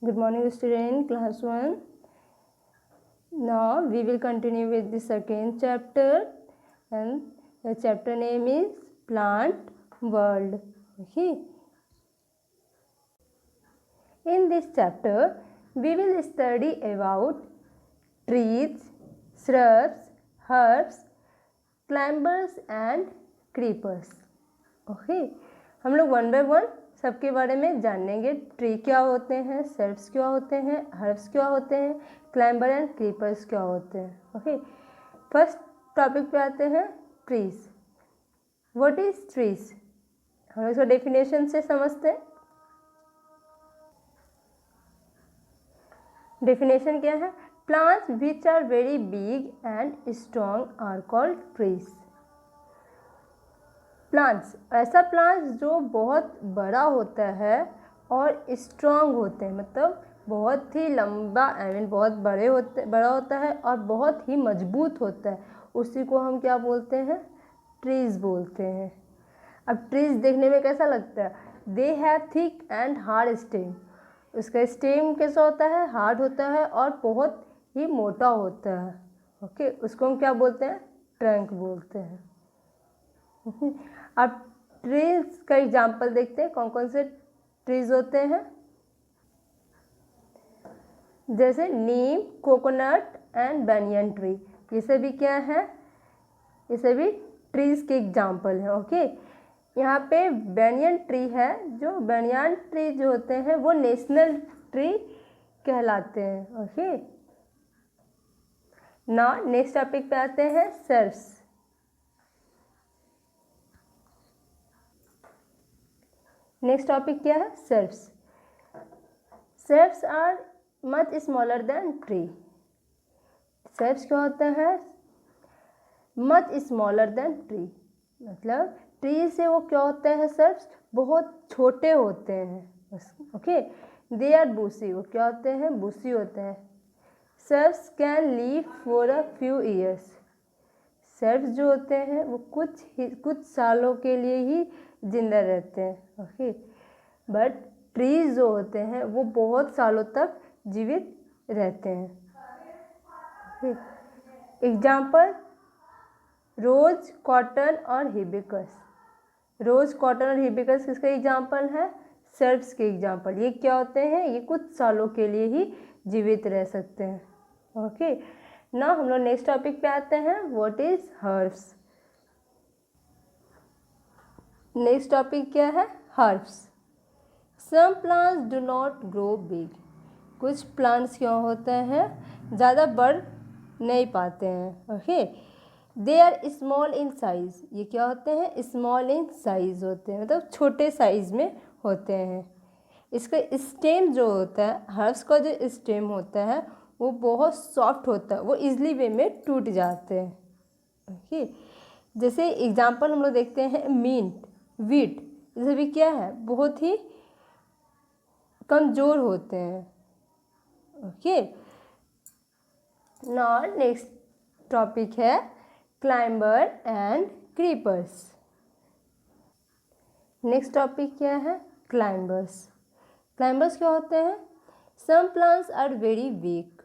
Good morning student, class 1. Now we will continue with the second chapter, and the chapter name is Plant World. Okay. In this chapter we will study about trees, shrubs, herbs, climbers and creepers. Okay. हम लोग one by one सबके बारे में जानेंगे। Tree क्या होते हैं, shrubs क्या होते हैं, हर्ब्स क्या होते हैं, क्लाइंबर एंड क्रीपर्स क्या होते हैं। ओके, फर्स्ट टॉपिक पे आते हैं ट्रीज। What is trees? हम लोग इसको डेफिनेशन से समझते हैं। डेफिनेशन क्या है? Plants which are very big and strong are called trees. Plants, ऐसा प्लांट्स जो बहुत बड़ा होता है और स्ट्रॉन्ग होते हैं, मतलब बहुत ही लंबा, बहुत बड़ा होता है और बहुत ही मजबूत होता है, उसी को हम क्या बोलते हैं? ट्रीज बोलते हैं। अब ट्रीज देखने में कैसा लगता है? They have thick and hard stem. उसका स्टेम कैसा होता है? हार्ड होता है और बहुत ही मोटा होता है। ओके, उसको हम क्या बोलते हैं? ट्रंक बोलते हैं। अब ट्रीज का एग्जाम्पल देखते हैं, कौन कौन से ट्रीज होते हैं। जैसे नीम, कोकोनट एंड बैनियन ट्री, ये सभी क्या है? ये सभी ट्रीज के एग्जाम्पल हैं। ओके, यहाँ पे बैनियन ट्री है। जो बैनियन ट्री जो होते हैं वो नेशनल ट्री कहलाते हैं। ओके, नाउ नेक्स्ट टॉपिक पे आते हैं सर्ब्स। नेक्स्ट टॉपिक क्या है? Shrubs. Shrubs are much smaller than tree. Shrubs क्या होते हैं? मच स्मॉलर देन ट्री, मतलब ट्री से वो क्या होते हैं? सर्ब्स बहुत छोटे होते हैं। ओके, दे आर बूसी, वो क्या होते हैं? बूसी होते हैं। Shrubs can leave for a few years. Shrubs जो होते हैं वो कुछ सालों के लिए ही जिंदा रहते हैं। ओके, बट ट्रीज जो होते हैं वो बहुत सालों तक जीवित रहते हैं। एग्जाम्पल रोज, कॉटन और हिबिस्कस। रोज, कॉटन और हिबिस्कस किसका एग्जाम्पल है? सर्ब्स के एग्जाम्पल। ये क्या होते हैं? ये कुछ सालों के लिए ही जीवित रह सकते हैं। ओके, ना हम लोग नेक्स्ट टॉपिक पे आते हैं, what is herbs. Next topic क्या है? Herbs. Some plants do not grow big. कुछ प्लांट्स क्या होते हैं? ज़्यादा बढ़ नहीं पाते हैं। Okay, they are small in size. ये क्या होते हैं? स्मॉल इन साइज होते हैं, मतलब छोटे साइज में होते हैं। इसका स्टेम जो होता है, हर्ब्स का जो स्टेम होता है वो बहुत सॉफ्ट होता है, वो इजली वे में टूट जाते हैं। ओके, जैसे एग्जांपल हम लोग देखते हैं मिंट, वीट, ये सभी क्या है? बहुत ही कमज़ोर होते हैं। ओके, नाउ नेक्स्ट टॉपिक है climber and creepers. Next topic क्या है? क्लाइंबर्स। क्लाइंबर्स क्या होते हैं? Some plants are very weak.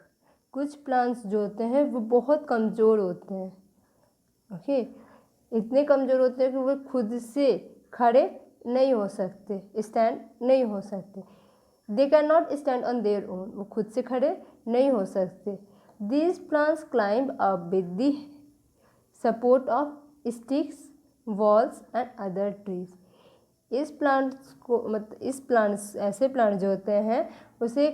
कुछ प्लांट्स जो होते हैं वो बहुत कमज़ोर होते हैं। ओके, इतने कमज़ोर होते हैं कि वो खुद से खड़े नहीं हो सकते, स्टैंड नहीं हो सकते। They can not stand on their own, वो खुद से खड़े नहीं हो सकते। These plants climb up with the support of sticks, walls and other trees. इस प्लांट्स को, मतलब इस प्लांट्स, ऐसे प्लांट जो होते हैं उसे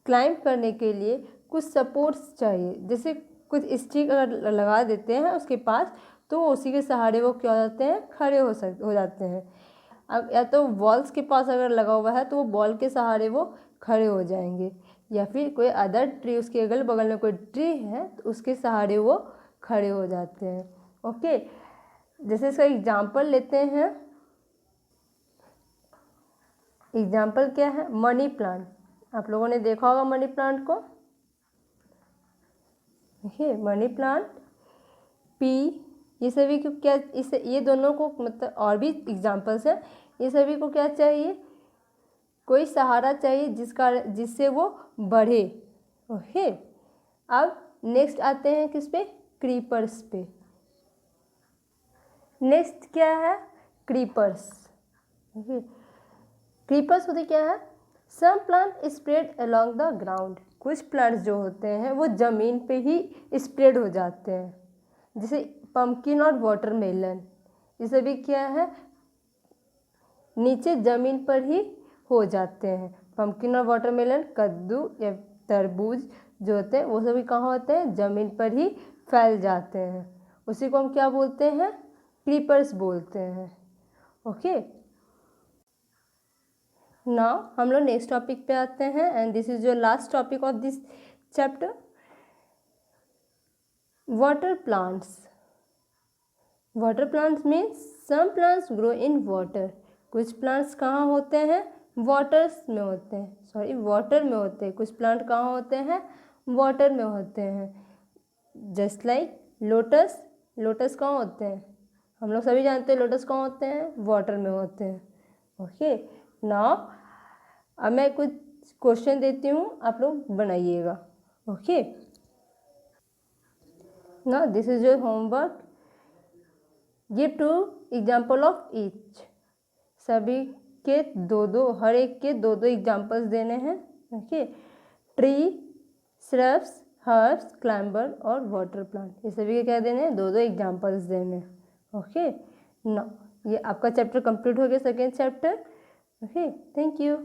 क्लाइंब करने के लिए कुछ सपोर्ट्स चाहिए। जैसे कुछ स्टिक अगर लगा देते हैं उसके पास, तो उसी के सहारे वो क्या हो जाते हैं? खड़े हो जाते हैं। अब या तो वॉल्स के पास अगर लगा हुआ है तो वो बॉल के सहारे वो खड़े हो जाएंगे, या फिर कोई अदर ट्री, उसके अगल बगल में कोई ट्री है तो उसके सहारे वो खड़े हो जाते हैं। ओके, जैसे इसका एग्जाम्पल लेते हैं। एग्जाम्पल क्या है? Money plant. आप लोगों ने देखा होगा मनी प्लांट को। देखिए मनी प्लांट, पी, ये सभी को क्या, ये दोनों को, मतलब और भी एग्जाम्पल्स हैं, ये सभी को क्या चाहिए? कोई सहारा चाहिए जिससे वो बढ़े। ओके, अब नेक्स्ट आते हैं किस पे, क्रीपर्स पे। नेक्स्ट क्या है, क्रीपर्स। ओके, क्रीपर्स होते क्या है, some plant spread along the ground. कुछ प्लांट्स जो होते हैं वो ज़मीन पे ही स्प्रेड हो जाते हैं, जैसे पम्पकिन और वाटरमेलन, ये सभी क्या है, नीचे ज़मीन पर ही हो जाते हैं। पम्पकिन और वाटरमेलन, कद्दू या तरबूज जो होते हैं वो सभी कहाँ होते हैं, ज़मीन पर ही फैल जाते हैं। उसी को हम क्या बोलते हैं, क्रीपर्स बोलते हैं। ओके, नाउ हम लोग नेक्स्ट टॉपिक पे आते हैं, and this is your last topic of this chapter, water plants. Water plants means some plants grow in water. कुछ प्लांट्स कहाँ होते हैं, वाटर्स में होते हैं, सॉरी वाटर में होते हैं। कुछ प्लांट कहाँ होते हैं, वाटर में होते हैं। जस्ट लाइक लोटस, लोटस कहाँ होते हैं, हम लोग सभी जानते हैं लोटस कहाँ होते हैं, वाटर में होते हैं। ओके, नाउ अब मैं कुछ क्वेश्चन देती हूँ, आप लोग बनाइएगा। Okay, now this is your homework, give 2 example of each. सभी के हर एक के दो एग्जाम्पल्स देने हैं। Okay, tree, shrubs, herbs, climber और वाटर प्लांट, ये सभी के क्या देने हैं, 2 एग्जाम्पल्स देने हैं। ओके, ना ये आपका चैप्टर कंप्लीट हो गया, second chapter. Okay, thank you.